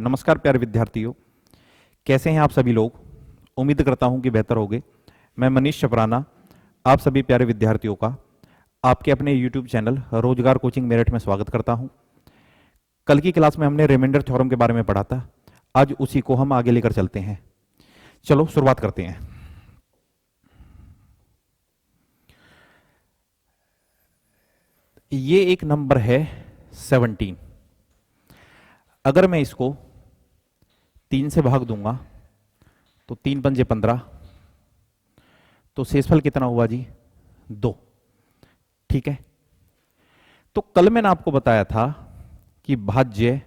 नमस्कार प्यारे विद्यार्थियों, कैसे हैं आप सभी लोग। उम्मीद करता हूं कि बेहतर होंगे। मैं मनीष चपराना आप सभी प्यारे विद्यार्थियों का आपके अपने YouTube चैनल रोजगार कोचिंग मेरठ में स्वागत करता हूं। कल की क्लास में हमने रिमाइंडर थ्योरम के बारे में पढ़ा था। आज उसी को हम आगे लेकर चलते हैं। चलो शुरुआत करते हैं। ये एक नंबर है 17। अगर मैं इसको 3 से भाग दूंगा तो 3 पंजे 15, तो शेषफल कितना हुआ जी? 2। ठीक है, तो कल मैंने आपको बताया था कि भाज्य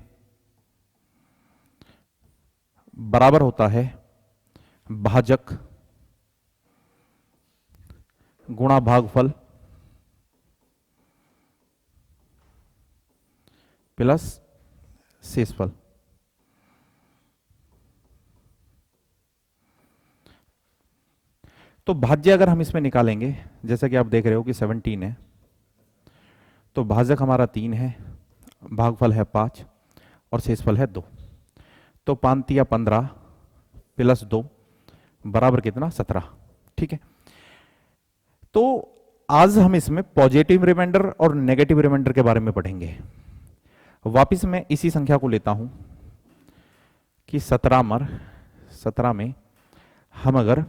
बराबर होता है भाजक गुणा भागफल प्लस शेषफल। तो भाज्य अगर हम इसमें निकालेंगे, जैसा कि आप देख रहे हो कि 17 है, तो भाजक हमारा 3 है, भागफल है 5 और शेषफल है 2। तो 5 या 15 प्लस 2 बराबर कितना? 17। ठीक है, तो आज हम इसमें पॉजिटिव रिमाइंडर और नेगेटिव रिमाइंडर के बारे में पढ़ेंगे। वापिस मैं इसी संख्या को लेता हूं कि 17 में हम अगर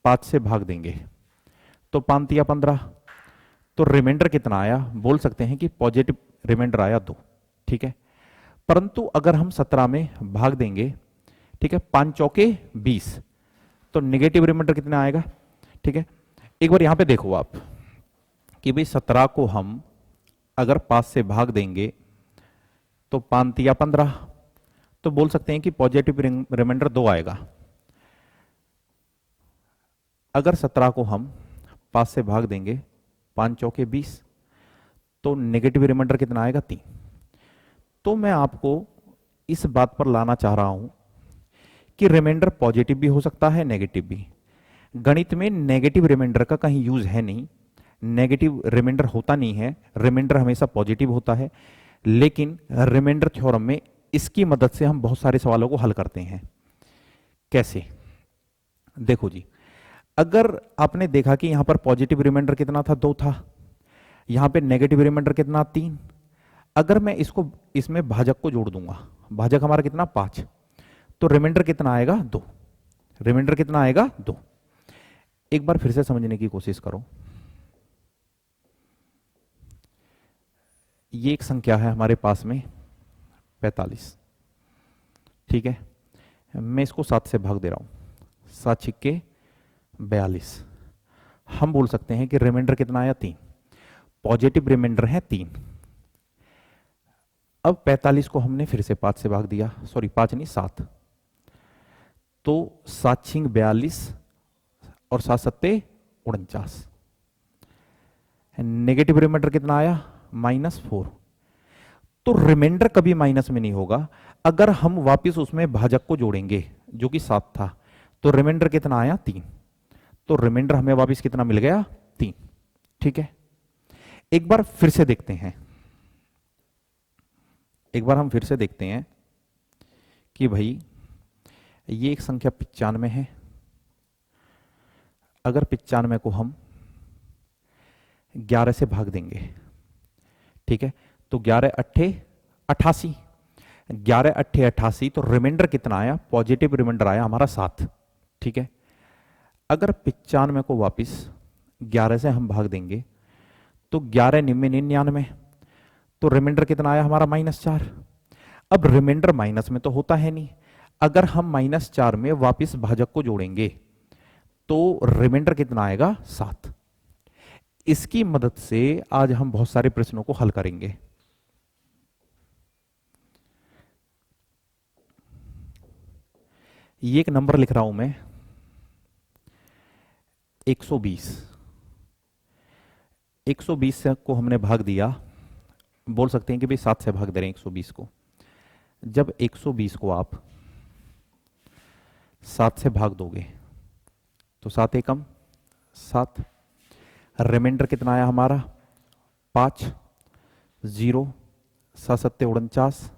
5 से भाग देंगे तो 5 या 15, तो रिमाइंडर कितना आया? बोल सकते हैं कि पॉजिटिव रिमाइंडर आया 2। ठीक है, परंतु अगर हम 17 में भाग देंगे, ठीक है, 5 चौके 20, तो नेगेटिव रिमाइंडर कितना आएगा? ठीक है, एक बार यहां पे देखो आप कि भाई 17 को हम अगर 5 से भाग देंगे तो 5 या 15, तो बोल सकते हैं कि पॉजिटिव रिमाइंडर 2 आएगा। अगर 17 को हम 5 से भाग देंगे, 5 चौके 20, तो नेगेटिव रिमाइंडर कितना आएगा? 3। तो मैं आपको इस बात पर लाना चाह रहा हूं कि रिमाइंडर पॉजिटिव भी हो सकता है, नेगेटिव भी। गणित में नेगेटिव रिमाइंडर का कहीं यूज है नहीं, नेगेटिव रिमाइंडर होता नहीं है, रिमाइंडर हमेशा पॉजिटिव होता है। लेकिन रिमाइंडर थ्योरम में इसकी मदद से हम बहुत सारे सवालों को हल करते हैं। कैसे? देखो जी, अगर आपने देखा कि यहां पर पॉजिटिव रिमाइंडर कितना था? 2 था। यहां पे नेगेटिव रिमाइंडर कितना? 3। अगर मैं इसको इसमें भाजक को जोड़ दूंगा, भाजक हमारा कितना? 5, तो रिमाइंडर कितना आएगा? 2। रिमाइंडर कितना आएगा? 2। एक बार फिर से समझने की कोशिश करो। ये एक संख्या है हमारे पास में 45। ठीक है, मैं इसको 7 से भाग दे रहा हूं, 7 छिक्के 42। हम बोल सकते हैं कि रिमाइंडर कितना आया? 3। पॉजिटिव रिमाइंडर है 3। अब 45 को हमने फिर से 5 से भाग दिया, सॉरी 5 नहीं 7, तो 7 छिंग 42 और 7 सत्ते 49। नेगेटिव रिमाइंडर कितना आया? -4। तो रिमाइंडर कभी माइनस में नहीं होगा। अगर हम वापस उसमें भाजक को जोड़ेंगे जो कि 7 था, तो रिमाइंडर कितना आया? 3। तो रिमाइंडर हमें वापस कितना मिल गया? 3। ठीक है, एक बार फिर से देखते हैं, एक बार हम फिर से देखते हैं कि भाई ये एक संख्या 95 है। अगर 95 को हम 11 से भाग देंगे, ठीक है, तो 11 अट्ठे 88, 11 अट्ठे 88, तो रिमाइंडर कितना आया? पॉजिटिव रिमाइंडर आया हमारा 7। ठीक है, अगर 95 को वापस 11 से हम भाग देंगे तो 11 निम्न 99, तो रिमाइंडर कितना आया हमारा? -4। अब रिमाइंडर माइनस में तो होता है नहीं, अगर हम -4 में वापस भाजक को जोड़ेंगे तो रिमाइंडर कितना आएगा? 7। इसकी मदद से आज हम बहुत सारे प्रश्नों को हल करेंगे। ये एक नंबर लिख रहा हूं मैं 120। 120 को हमने भाग दिया, बोल सकते हैं कि भाई 7 से भाग दे रहे हैं 120 को। जब 120 को आप 7 से भाग दोगे तो 7 एकम 7, रिमाइंडर कितना आया हमारा? 5, 0, 7 सत्ते 49,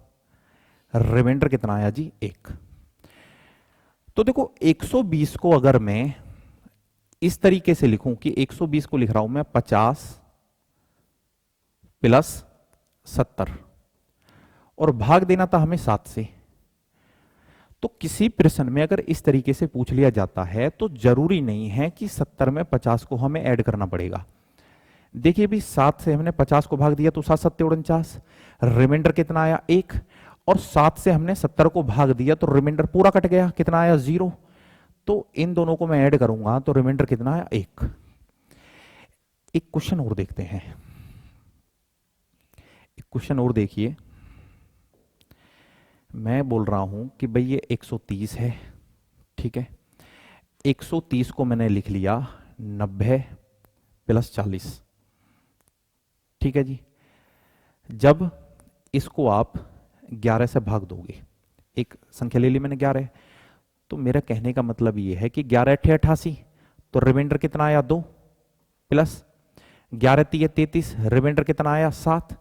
रिमाइंडर कितना आया जी 1। तो देखो 120 को अगर मैं इस तरीके से लिखूं कि 120 को लिख रहा हूं मैं 50 प्लस 70 और भाग देना था हमें 7 से। तो किसी प्रश्न में अगर इस तरीके से पूछ लिया जाता है तो जरूरी नहीं है कि 70 में 50 को हमें ऐड करना पड़ेगा। देखिए भी 7 से हमने 50 को भाग दिया तो 7 7 49, रिमाइंडर कितना आया 1, और 7 से हमने 70 को भाग दिया तो रिमाइंडर पूरा कट गया, कितना आया 0। तो इन दोनों को मैं ऐड करूंगा तो रिमाइंडर कितना आया 1। एक क्वेश्चन और देखते हैं, एक क्वेश्चन और देखिए। मैं बोल रहा हूं कि भाई ये 130 है, ठीक है। 130 को मैंने लिख लिया 90 प्लस 40, ठीक है जी। जब इसको आप 11 से भाग दोगे, एक संख्या ले ली मैंने 11, तो मेरा कहने का मतलब ये है कि 11 अठे 88, तो रिमाइंडर कितना आया 2, प्लस 11 3 33, रिमाइंडर कितना आया 7,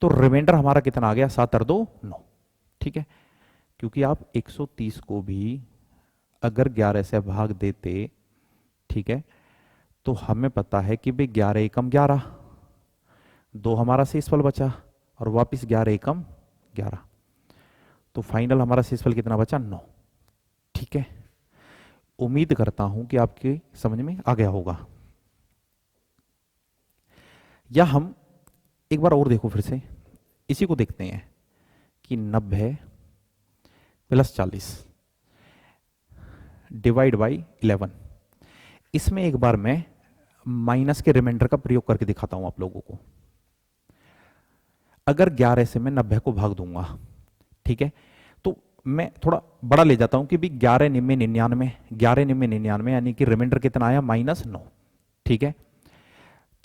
तो रिमाइंडर हमारा कितना आ गया 7 और 2 9, ठीक है। क्योंकि आप 130 को भी अगर 11 से भाग देते, ठीक है, तो हमें पता है कि भाई 11 एकम 11, 2 हमारा शेषफल बचा और वापिस 11 एकम 11, तो फाइनल हमारा शेषफल कितना बचा 9, ठीक है। उम्मीद करता हूं कि आपके समझ में आ गया होगा। या हम एक बार और देखो, फिर से इसी को देखते हैं कि 90 प्लस 40 डिवाइड बाई 11। इसमें एक बार मैं माइनस के रिमाइंडर का प्रयोग करके दिखाता हूं आप लोगों को। अगर 11 से मैं 90 को भाग दूंगा, ठीक है, तो मैं थोड़ा बड़ा ले जाता हूं कि भी 11 निम्न 99, 11 निम्न 99 यानी कि रिमाइंडर कितना आया -9, ठीक है।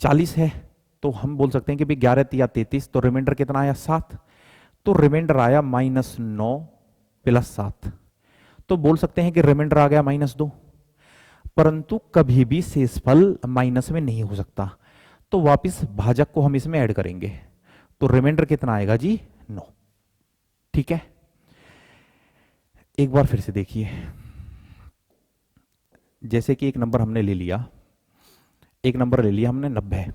40 है तो हम बोल सकते हैं कि भी 11 या 33, तो रिमाइंडर कितना आया 7, तो रिमाइंडर आया -9 प्लस 7, तो बोल सकते हैं कि रिमाइंडर आ गया -2। परंतु कभी भी शेषफल माइनस में नहीं हो सकता, तो वापिस भाजक को हम इसमें ऐड करेंगे, तो रिमाइंडर कितना आएगा जी 9, ठीक है। एक बार फिर से देखिए, जैसे कि एक नंबर हमने ले लिया, एक नंबर ले लिया हमने 90,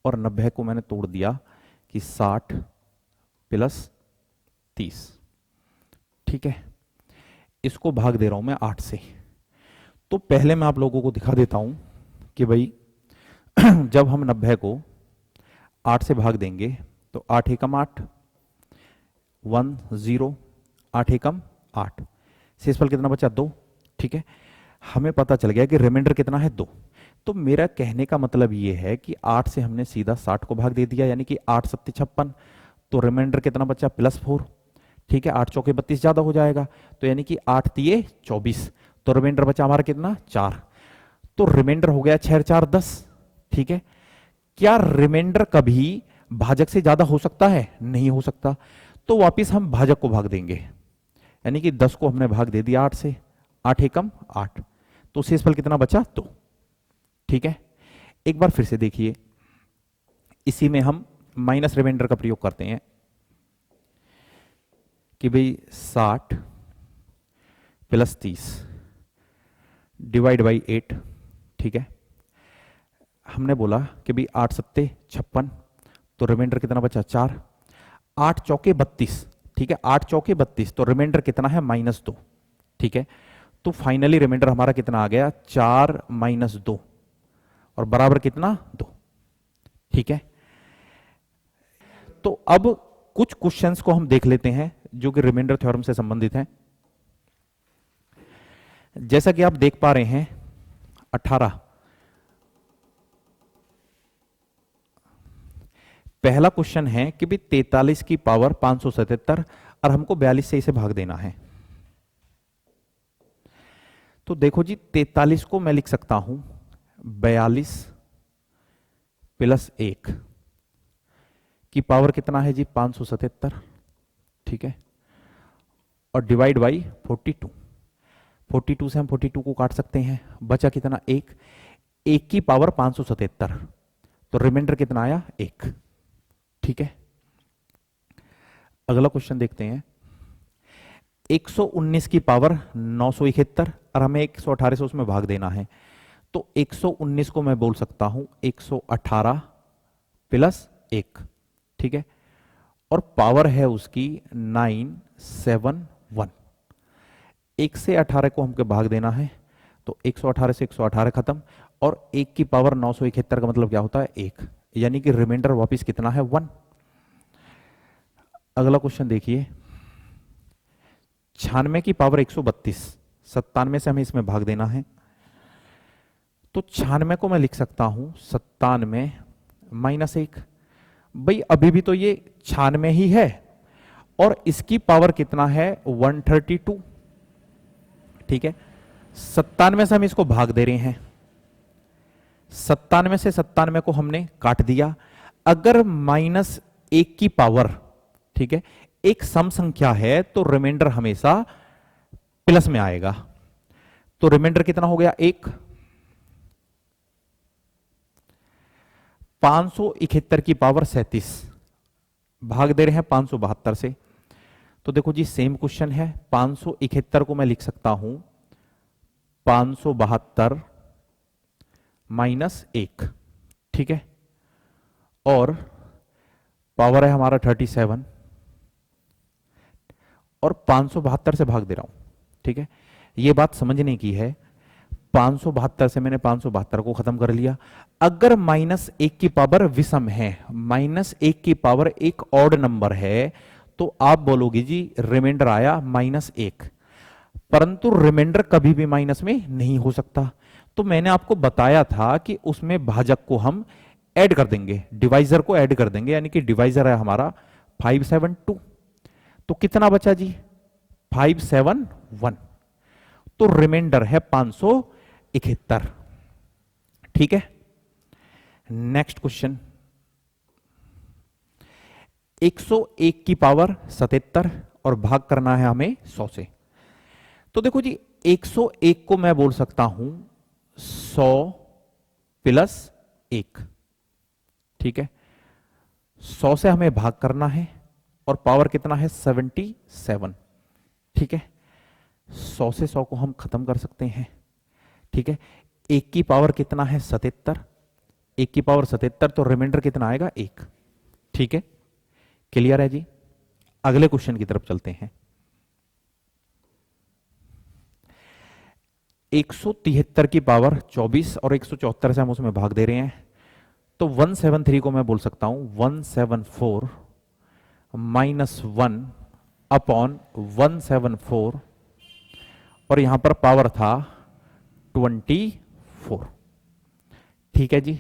और 90 को मैंने तोड़ दिया कि 60 प्लस 30, ठीक है। इसको भाग दे रहा हूं मैं 8 से। तो पहले मैं आप लोगों को दिखा देता हूं कि भाई जब हम 90 को 8 से भाग देंगे तो 8 एकम 8, 1 0, 8 एकम 8, शेषफल कितना बचा 2, ठीक है। हमें पता चल गया कि रिमाइंडर कितना है 2। तो मेरा कहने का मतलब ये है कि 8 से हमने सीधा 60 को भाग दे दिया, यानी कि 8 7 56, तो रिमाइंडर कितना बचा +4, ठीक है। 8 चौके 32 ज्यादा हो जाएगा, तो यानी कि 8 तिये 24, तो रिमाइंडर बचा हमारा कितना 4, तो रिमाइंडर हो गया 6 4 10, ठीक है। क्या रिमाइंडर कभी भाजक से ज्यादा हो सकता है? नहीं हो सकता। तो वापिस हम भाजक को भाग देंगे, यानी कि 10 को हमने भाग दे दिया 8 से, 8 एकम 8, तो शेषफल कितना बचा 2, ठीक है। एक बार फिर से देखिए, इसी में हम माइनस रिमाइंडर का प्रयोग करते हैं कि भाई 60 प्लस 30 डिवाइड बाई 8, ठीक है। हमने बोला कि भाई 8 सत्ते 56, तो रिमाइंडर कितना बचा 4, 8 चौके 32, ठीक है। 8 चौके 32, तो रिमाइंडर कितना है -2, ठीक है। तो फाइनली रिमाइंडर हमारा कितना आ गया 4 - 2, और बराबर कितना 2, ठीक है। तो अब कुछ क्वेश्चंस को हम देख लेते हैं जो कि रिमाइंडर थ्योरम से संबंधित हैं। जैसा कि आप देख पा रहे हैं 18, पहला क्वेश्चन है कि भी 43 की पावर 577 और हमको 42 से इसे भाग देना है। तो देखो जी 43 को मैं लिख सकता हूं 42 प्लस 1 की पावर कितना है जी 577, ठीक है, और डिवाइड बाई 42, 42 से हम 42 को काट सकते हैं, बचा कितना 1, 1 की पावर 577, तो रिमाइंडर कितना आया 1, ठीक है। अगला क्वेश्चन देखते हैं 119 की पावर 971 और हमें 118 से उसमें भाग देना है, तो 119 को मैं बोल सकता हूं 118 प्लस 1, ठीक है, और पावर है उसकी 971। 1 से 18 को हमको भाग देना है, तो 118 से 118 खत्म, और 1 की पावर 971 का मतलब क्या होता है 1, यानी कि रिमाइंडर वापस कितना है 1। अगला क्वेश्चन देखिए, 96 की पावर 132, 97 से हमें इसमें भाग देना है, तो 96 को मैं लिख सकता हूं 97 माइनस 1। भाई अभी भी तो ये 96 ही है, और इसकी पावर कितना है 132, ठीक है। 97 से हम इसको भाग दे रहे हैं, 97 से 97 को हमने काट दिया। अगर -1 की पावर, ठीक है, एक सम संख्या है तो रिमाइंडर हमेशा प्लस में आएगा, तो रिमाइंडर कितना हो गया 1। 571 की पावर 37 भाग दे रहे हैं 572 से, तो देखो जी सेम क्वेश्चन है, 571 को मैं लिख सकता हूं 572 माइनस 1, ठीक है, और पावर है हमारा 37, और 572 से भाग दे रहा हूं, ठीक है। ये बात समझने की है, 572 से मैंने 572 को खत्म कर लिया। अगर -1 की पावर विषम है, -1 की पावर एक ऑड नंबर है, तो आप बोलोगे जी रिमाइंडर आया -1, परंतु रिमाइंडर कभी भी माइनस में नहीं हो सकता। तो मैंने आपको बताया था कि उसमें भाजक को हम ऐड कर देंगे, डिवाइजर को ऐड कर देंगे, यानी कि डिवाइजर है हमारा 572, तो कितना बचा जी 571, तो रिमाइंडर है 571, ठीक है। नेक्स्ट क्वेश्चन, 101 की पावर 77 और भाग करना है हमें 100 से, तो देखो जी 101 को मैं बोल सकता हूं 100 प्लस 1, ठीक है, 100 से हमें भाग करना है और पावर कितना है 77, ठीक है। 100 से 100 को हम खत्म कर सकते हैं, ठीक है। 1 की पावर कितना है 77, 1 की पावर 77, तो रिमाइंडर कितना आएगा 1, ठीक है। क्लियर है जी। अगले क्वेश्चन की तरफ चलते हैं। 173 की पावर 24 और 174 से हम उसमें भाग दे रहे हैं, तो 173 को मैं बोल सकता हूं 174 माइनस 1 अपॉन 174, और यहां पर पावर था 24, ठीक है जी।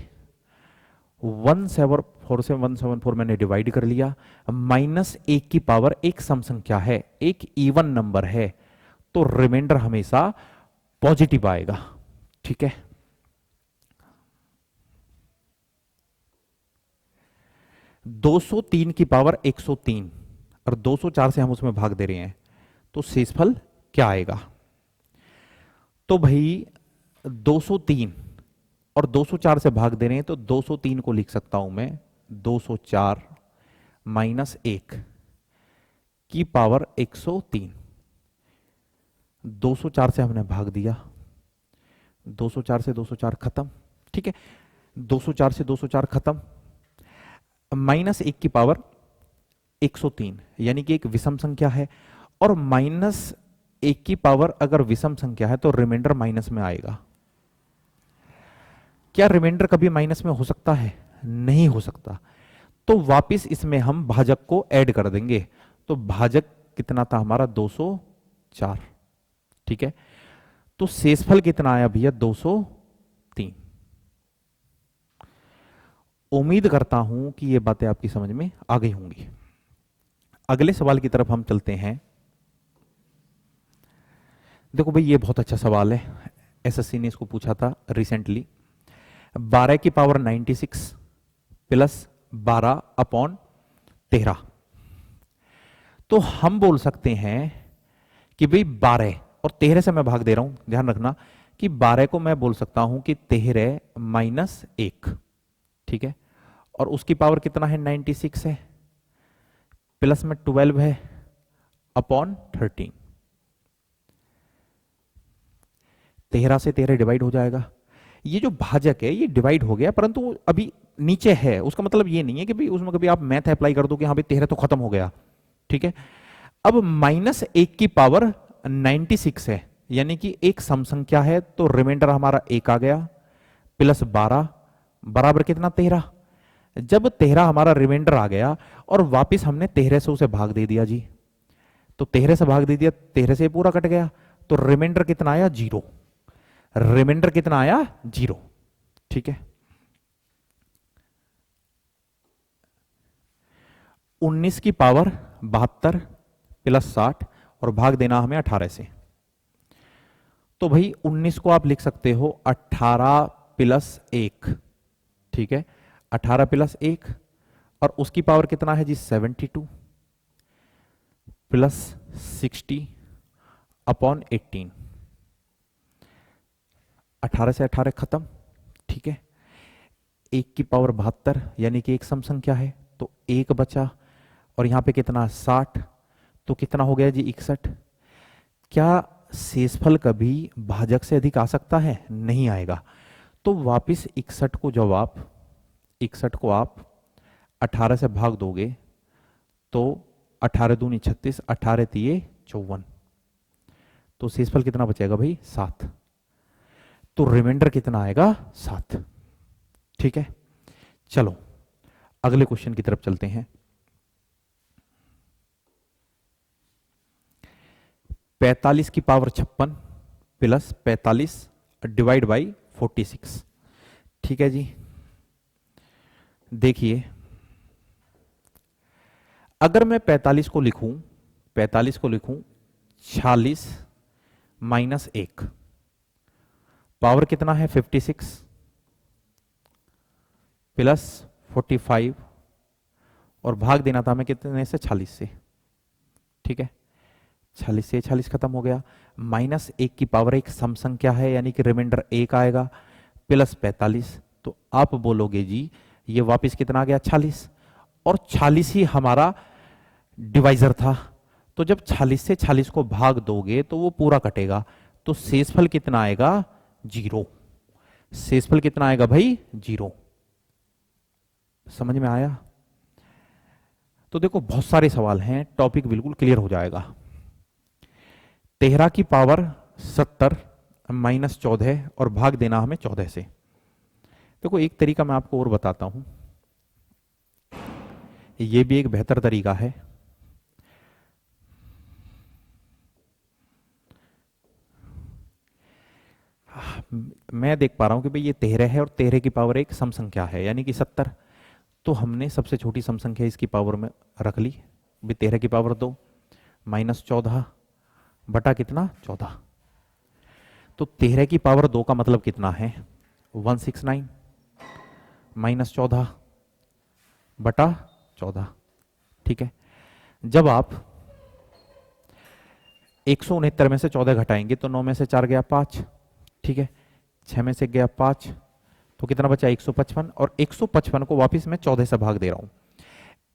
174 से 174 मैंने डिवाइड कर लिया, -1 की पावर एक सम संख्या है, एक इवन नंबर है, तो रिमाइंडर हमेशा पॉजिटिव आएगा, ठीक है। (203) की पावर 103 और 204 से हम उसमें भाग दे रहे हैं, तो शेषफल क्या आएगा? तो भाई 203 और 204 से भाग दे रहे हैं, तो 203 को लिख सकता हूं मैं 204 माइनस 1 की पावर 103। 204 से हमने भाग दिया, 204 से 204 खत्म, ठीक है। 204 से 204 खत्म, -1 की पावर 103, यानी कि एक विषम संख्या है, और -1 की पावर अगर विषम संख्या है तो रिमाइंडर माइनस में आएगा। क्या रिमाइंडर कभी माइनस में हो सकता है? नहीं हो सकता। तो वापिस इसमें हम भाजक को ऐड कर देंगे, तो भाजक कितना था हमारा 204, ठीक है। तो शेषफल कितना आया भैया 203। उम्मीद करता हूं कि ये बातें आपकी समझ में आ गई होंगी। अगले सवाल की तरफ हम चलते हैं। देखो भाई ये बहुत अच्छा सवाल है, एसएससी ने इसको पूछा था रिसेंटली। 12 की पावर 96 प्लस 12 अपॉन 13, तो हम बोल सकते हैं कि भाई 12 और 13 से मैं भाग दे रहा हूं, ध्यान रखना कि 12 को मैं बोल सकता हूं कि 13 माइनस 1, ठीक है, और उसकी पावर कितना है 96 है, प्लस में 12 है अपॉन 13, 13 से 13 डिवाइड हो जाएगा। ये जो भाजक है ये डिवाइड हो गया, परंतु वो अभी नीचे है, उसका मतलब ये नहीं है कि भाई उसमें कभी आप मैथ अप्लाई कर दो कि हाँ भाई 13 तो खत्म हो गया, ठीक है। अब -1 की पावर 96 है, यानी कि एक सम संख्या है, तो रिमाइंडर हमारा 1 आ गया, प्लस 12 बराबर कितना 13। जब 13 हमारा रिमाइंडर आ गया और वापिस हमने 13 से उसे भाग दे दिया जी, तो 13 से भाग दे दिया, 13 से पूरा कट गया, तो रिमाइंडर कितना आया 0। रिमाइंडर कितना आया 0, ठीक है। 19 की पावर 72 प्लस 60 और भाग देना हमें 18 से। तो भाई 19 को आप लिख सकते हो 18 प्लस 1, ठीक है, 18 प्लस 1, और उसकी पावर कितना है जी 72 प्लस 60 अपॉन 18। 18 से 18 खत्म, ठीक है। 1 की पावर 72 यानी कि एक सम संख्या है, तो 1 बचा, और यहां पे कितना 60, तो कितना हो गया जी 61। क्या शेषफल कभी भाजक से अधिक आ सकता है? नहीं आएगा। तो वापिस 61 को जब आप 61 को आप 18 से भाग दोगे तो 18 दूनी 36, 18 तिये 54, तो शेषफल कितना बचेगा भाई 7। तो रिमाइंडर कितना आएगा 7, ठीक है। चलो अगले क्वेश्चन की तरफ चलते हैं। 45 की पावर 56 प्लस 45 डिवाइड बाई 46, ठीक है जी। देखिए अगर मैं 45 को लिखूं 46 माइनस 1, पावर कितना है 56 प्लस 45, और भाग देना था हमें कितने से 46 से, ठीक है। 46 से 46 खत्म हो गया, -1 की पावर एक सम संख्या है, यानी कि रिमाइंडर 1 आएगा, प्लस 45, तो आप बोलोगे जी ये वापस कितना आ गया 46, और 46 ही हमारा डिवाइजर था, तो जब 46 से 46 को भाग दोगे तो वो पूरा कटेगा, तो शेषफल कितना आएगा 0। शेषफल कितना आएगा भाई 0। समझ में आया? तो देखो बहुत सारे सवाल हैं, टॉपिक बिल्कुल क्लियर हो जाएगा। 13 की पावर 70 माइनस 14 और भाग देना हमें 14 से। देखो एक तरीका मैं आपको और बताता हूं, ये भी एक बेहतर तरीका है। मैं देख पा रहा हूं कि भाई ये 13 है और 13 की पावर एक सम संख्या है, यानी कि 70, तो हमने सबसे छोटी सम संख्या इसकी पावर में रख ली, भाई 13 की पावर 2 माइनस 14 बटा कितना 14, तो 13 की पावर 2 का मतलब कितना है 169 माइनस 14 बटा 14, ठीक है। जब आप 169 में से 14 घटाएंगे तो 9 में से 4 गया 5, ठीक है, 6 में से गया 5, तो कितना बचा 155, और 155 को वापस मैं 14 से भाग दे रहा हूं।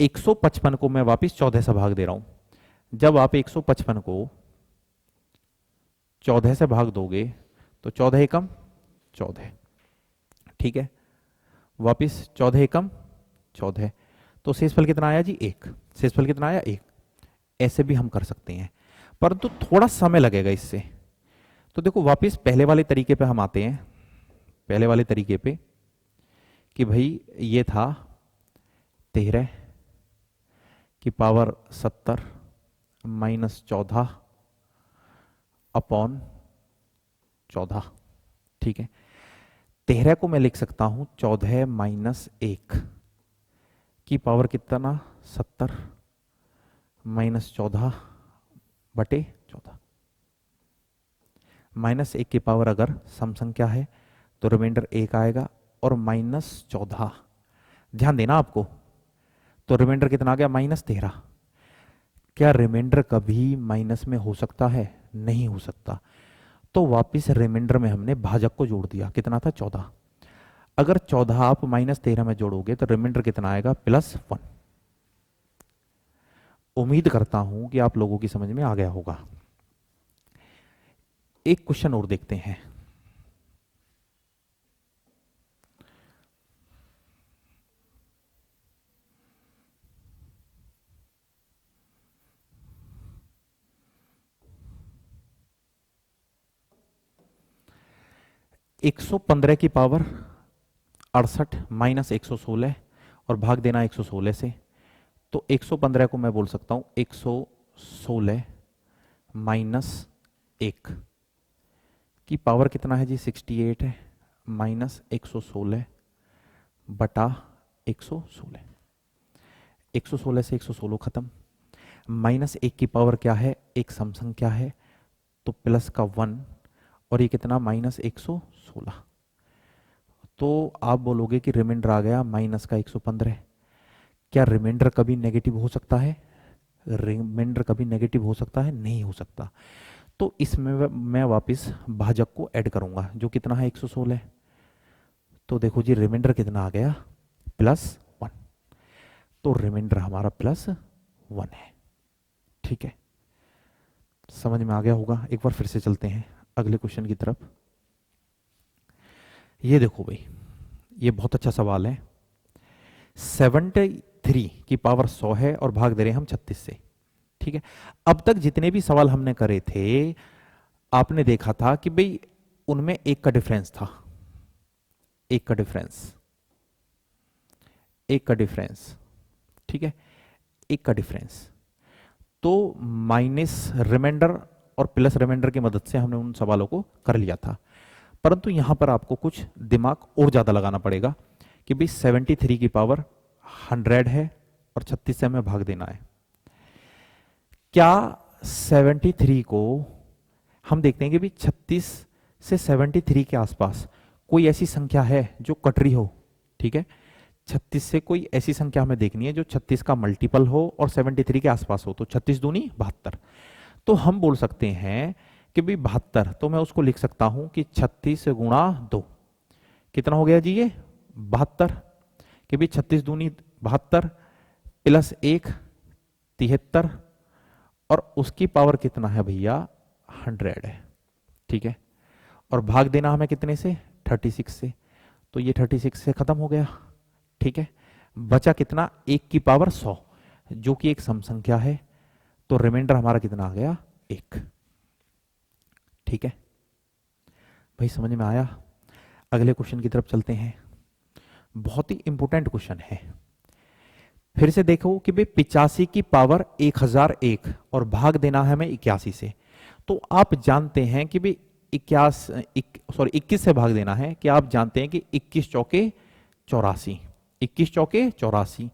155 को मैं वापस 14 से भाग दे रहा हूं। जब आप 155 को 14 से भाग दोगे तो 14 एकम 14, ठीक है, वापिस 14 एकम 14, तो शेषफल कितना आया जी 1। शेषफल कितना आया 1। ऐसे भी हम कर सकते हैं, परंतु थोड़ा समय लगेगा इससे। तो देखो वापिस पहले वाले तरीके पे हम आते हैं, पहले वाले तरीके पे कि भाई ये था 13 की पावर 70 माइनस 14 अपॉन 14, ठीक है। 13 को मैं लिख सकता हूं 14 माइनस 1 की पावर कितना 70 माइनस 14 बटे 14। -1 की पावर अगर सम संख्या है तो रिमाइंडर 1 आएगा, और -14, ध्यान देना आपको, तो रिमाइंडर कितना आ गया -13। क्या रिमाइंडर कभी माइनस में हो सकता है? नहीं हो सकता। तो वापिस रिमाइंडर में हमने भाजक को जोड़ दिया, कितना था 14। अगर 14 आप -13 में जोड़ोगे तो रिमाइंडर कितना आएगा +1। उम्मीद करता हूं कि आप लोगों की समझ में आ गया होगा। एक क्वेश्चन और देखते हैं। 115 की पावर 68 माइनस 116 और भाग देना 116 से, तो 115 को मैं बोल सकता हूं 116 माइनस 1 की पावर कितना है जी 68 है, माइनस 116 बटा 116, 116 से 116 खत्म, माइनस 1 की पावर क्या है, एक सम संख्या है तो प्लस का 1 और ये कितना माइनस 116, तो आप बोलोगे कि रिमाइंडर आ गया माइनस का 115। क्या रिमाइंडर कभी नेगेटिव हो सकता है? रिमाइंडर कभी नेगेटिव हो सकता है? नहीं हो सकता। तो इसमें मैं वापस भाजक को ऐड करूंगा जो कितना है 116, तो देखो जी रिमाइंडर कितना आ गया +1, तो रिमाइंडर हमारा +1 है। ठीक है, समझ में आ गया होगा। एक बार फिर से चलते हैं अगले क्वेश्चन की तरफ। ये देखो भाई, ये बहुत अच्छा सवाल है। 73 की पावर 100 है और भाग दे रहे हैं हम 36 से। ठीक है, अब तक जितने भी सवाल हमने करे थे आपने देखा था कि भाई उनमें एक का डिफरेंस था, एक का डिफरेंस, एक का डिफरेंस, ठीक है, एक का डिफरेंस, तो माइनस रिमाइंडर और प्लस रिमाइंडर की मदद से हमने उन सवालों को कर लिया था। परंतु यहां पर आपको कुछ दिमाग और ज्यादा लगाना पड़ेगा कि भाई 73 की पावर 100 है और 36 से हमें भाग देना है। क्या 73 को हम देखते हैं कि भाई 36 से 73 के आसपास कोई ऐसी संख्या है जो कट रही हो? ठीक है, 36 से कोई ऐसी संख्या हमें देखनी है जो 36 का मल्टीपल हो और 73 के आसपास हो, तो 36 दूनी 72। तो हम बोल सकते हैं कि भाई 72, तो मैं उसको लिख सकता हूं कि 36 गुणा 2 कितना हो गया जी ये 72, कि भाई 36 दूनी 72 प्लस 1 73 और उसकी पावर कितना है भैया 100 है। ठीक है, और भाग देना हमें कितने से 36 से, तो ये 36 से खत्म हो गया। ठीक है, बचा कितना 1 की पावर 100 जो कि एक सम संख्या है, तो रिमाइंडर हमारा कितना आ गया 1। ठीक है भाई, समझ में आया? अगले क्वेश्चन की तरफ चलते हैं, बहुत ही इंपॉर्टेंट क्वेश्चन है। फिर से देखो कि भाई 85 की पावर 1001 और भाग देना है हमें 81 से, तो आप जानते हैं कि भाई 21 से भाग देना है, कि आप जानते हैं कि 21 चौके 84, 21 चौके 84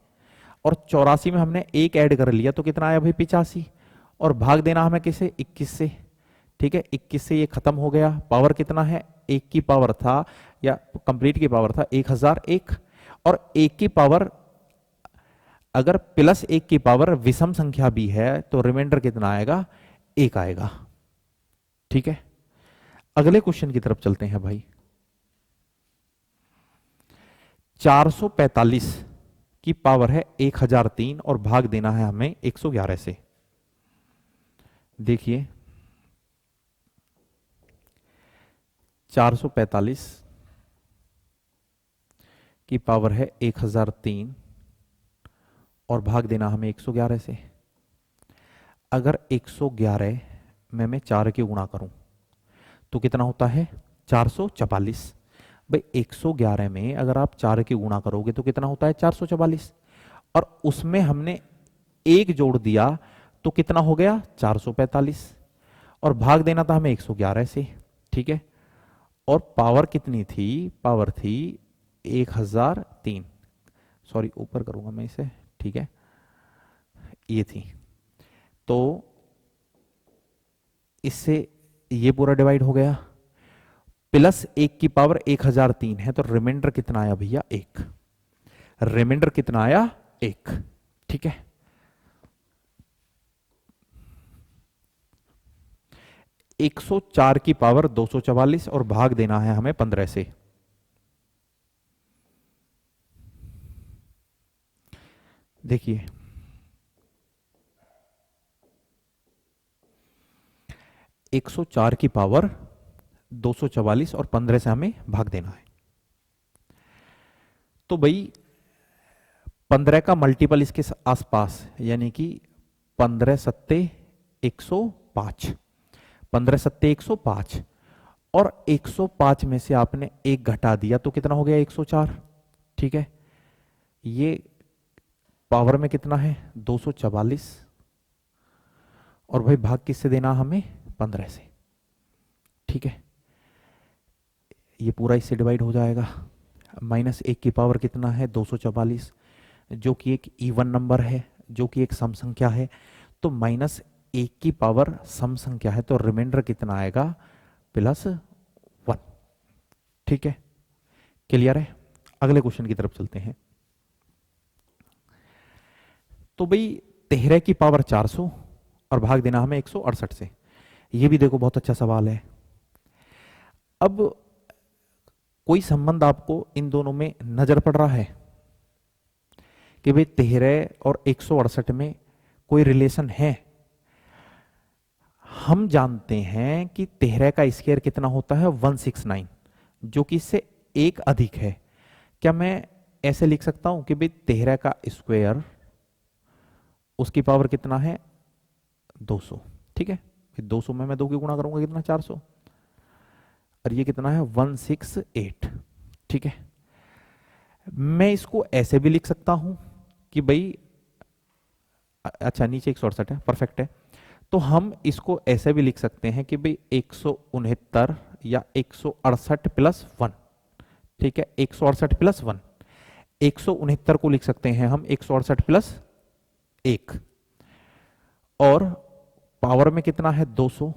और 84 में हमने एक ऐड कर लिया तो कितना आया भाई 85, और भाग देना हमें किसे 21 से। ठीक है, 21 से ये खत्म हो गया, पावर कितना है 1 की पावर था या कंप्लीट की पावर था 1001, और 1 की पावर अगर +1 की पावर विषम संख्या भी है तो रिमाइंडर कितना आएगा 1 आएगा। ठीक है, अगले क्वेश्चन की तरफ चलते हैं भाई। 445 की पावर है 1003 और भाग देना है हमें 111 से। देखिए 445 की पावर है 1003 और भाग देना हमें 111 से। अगर 111 में मैं 4 की गुणा करूं तो कितना होता है 444। भाई 111 में अगर आप 4 की गुणा करोगे तो कितना होता है 444, और उसमें हमने 1 जोड़ दिया तो कितना हो गया 445, और भाग देना था हमें 111 से। ठीक है, और पावर कितनी थी, पावर थी 1003, सॉरी ऊपर करूंगा मैं इसे। ठीक है, ये थी, तो इससे ये पूरा डिवाइड हो गया, +1 की पावर 1003 है, तो रिमाइंडर कितना आया भैया 1, रिमाइंडर कितना आया 1। ठीक है, 104 की पावर 244 और भाग देना है हमें 15 से। देखिए 104 की पावर 244 और 15 से हमें भाग देना है, तो भाई 15 का मल्टीपल इसके आसपास, यानी कि 15 सत्ते 105, 15 सत्ते 105 और 105 में से आपने एक घटा दिया तो कितना हो गया 104। ठीक है, ये पावर में कितना है 244, और भाई भाग किससे देना हमें 15 से। ठीक है, ये पूरा इससे डिवाइड हो जाएगा। माइनस 1 की पावर कितना है 244, जो कि एक इवन नंबर है, जो कि एक सम संख्या है। तो माइनस 1 की पावर सम संख्या है, तो रिमाइंडर कितना आएगा +1। ठीक है, क्लियर है। अगले क्वेश्चन की तरफ चलते हैं। तो भाई 13 की पावर 400 और भाग देना हमें 168 से। ये भी देखो बहुत अच्छा सवाल है। अब कोई संबंध आपको इन दोनों में नजर पड़ रहा है कि भाई 13 और 168 में कोई रिलेशन है? हम जानते हैं कि 13 का स्क्वायर कितना होता है 169, जो कि इससे एक अधिक है। क्या मैं ऐसे लिख सकता हूं कि भाई 13 का स्क्वायर उसकी पावर कितना है 200। ठीक है, फिर 200 में मैं 2 की गुणा करूंगा कितना 400, और ये कितना है 168। ठीक है, मैं इसको ऐसे भी लिख सकता हूं कि भाई, अच्छा नीचे 168 है, परफेक्ट है। तो हम इसको ऐसे भी लिख सकते हैं कि भाई 169 या 168 प्लस 1। ठीक है, 168 प्लस 1, 169 को लिख सकते हैं हम 168 प्लस 1, और पावर में कितना है 200,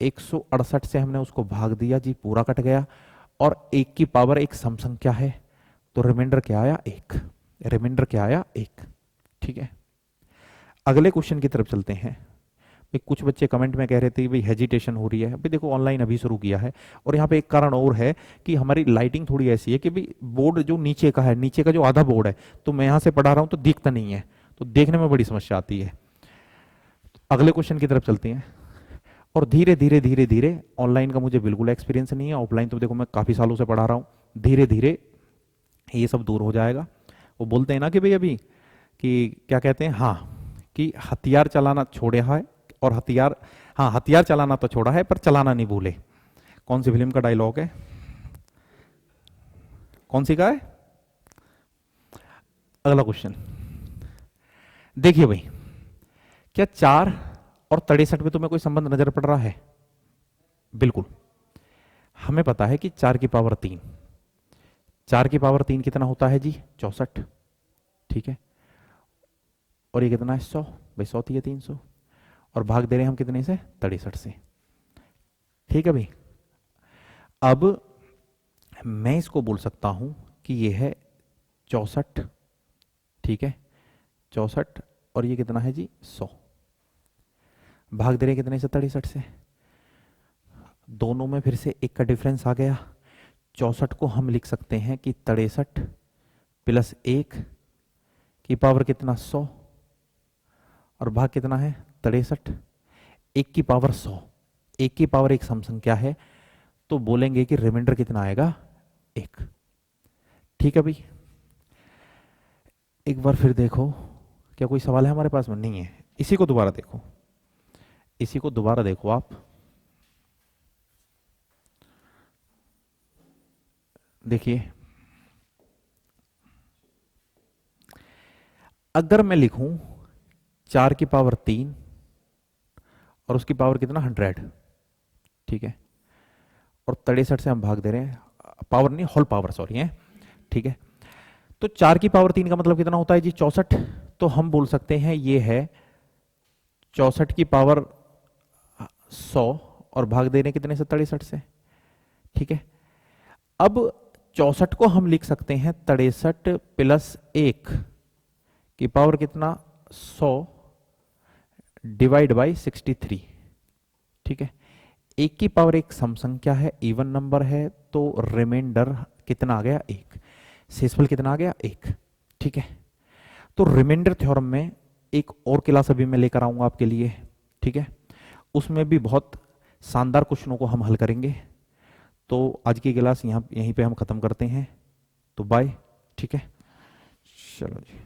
168 से हमने उसको भाग दिया जी, पूरा कट गया, और 1 की पावर एक सम संख्या है, तो रिमाइंडर क्या आया 1। रिमाइंडर क्या आया 1। ठीक है, अगले क्वेश्चन की तरफ चलते हैं। भाई कुछ बच्चे कमेंट में कह रहे थे भाई हेजिटेशन हो रही है। भाई देखो ऑनलाइन अभी शुरू किया है, और यहाँ पे एक कारण और है कि हमारी लाइटिंग थोड़ी ऐसी है कि भाई बोर्ड जो नीचे का है, नीचे का जो आधा बोर्ड है, तो मैं यहाँ से पढ़ा रहा हूँ तो दिखता नहीं है, तो देखने में बड़ी समस्या आती है। अगले क्वेश्चन की तरफ चलते हैं। और धीरे धीरे धीरे धीरे, ऑनलाइन का मुझे बिल्कुल एक्सपीरियंस नहीं है, ऑफलाइन तो देखो मैं काफी सालों से पढ़ा रहा हूँ, धीरे धीरे ये सब दूर हो जाएगा। वो बोलते हैं ना कि भाई अभी कि क्या कहते हैं, हाँ, कि हथियार चलाना छोड़े है, और हथियार, हाँ हथियार चलाना तो छोड़ा है पर चलाना नहीं भूले। कौन सी फिल्म का डायलॉग है, कौन सी का है? अगला क्वेश्चन देखिए भाई, क्या 4 और 63 में तुम्हें कोई संबंध नजर पड़ रहा है? बिल्कुल, हमें पता है कि 4 की पावर 3, 4 की पावर 3 कितना होता है जी 64। ठीक है, और ये कितना है 100, भाई 100 थी 300, और भाग दे रहे हैं हम कितने से 63 से। ठीक है भाई, अब मैं इसको बोल सकता हूं कि ये है 64। ठीक है, 64, और ये कितना है जी 100, भाग दे रहे हैं कितने से 63 से। दोनों में फिर से 1 का डिफरेंस आ गया। 64 को हम लिख सकते हैं कि 63 प्लस 1 की पावर कितना 100, और भाग कितना है 63, 1 की पावर 100, 1 की पावर एक सम संख्या है, तो बोलेंगे कि रिमाइंडर कितना आएगा 1। ठीक है भाई, एक बार फिर देखो, क्या कोई सवाल है हमारे पास में? नहीं है। इसी को दोबारा देखो, इसी को दोबारा देखो आप, देखिए अगर मैं लिखूं 4 की पावर 3 और उसकी पावर कितना 100, ठीक है, और 63 से हम भाग दे रहे हैं, पावर नहीं होल पावर, सॉरी है। ठीक है, तो 4 की पावर 3 का मतलब कितना होता है जी 64, तो हम बोल सकते हैं ये है 64 की पावर 100, और भाग दे रहे हैं कितने से 63 से। ठीक है, अब 64 को हम लिख सकते हैं 63 प्लस 1 की पावर कितना 100 डिवाइड बाई 63। ठीक है, 1 की पावर एक सम संख्या है, इवन नंबर है, तो रिमाइंडर कितना आ गया 1, शेषफल कितना आ गया 1। ठीक है, तो रिमाइंडर थ्योरम में एक और क्लास अभी मैं लेकर आऊंगा आपके लिए। ठीक है, उसमें भी बहुत शानदार क्वेश्चनों को हम हल करेंगे। तो आज की क्लास यहीं पे हम खत्म करते हैं, तो बाय। ठीक है, चलो जी।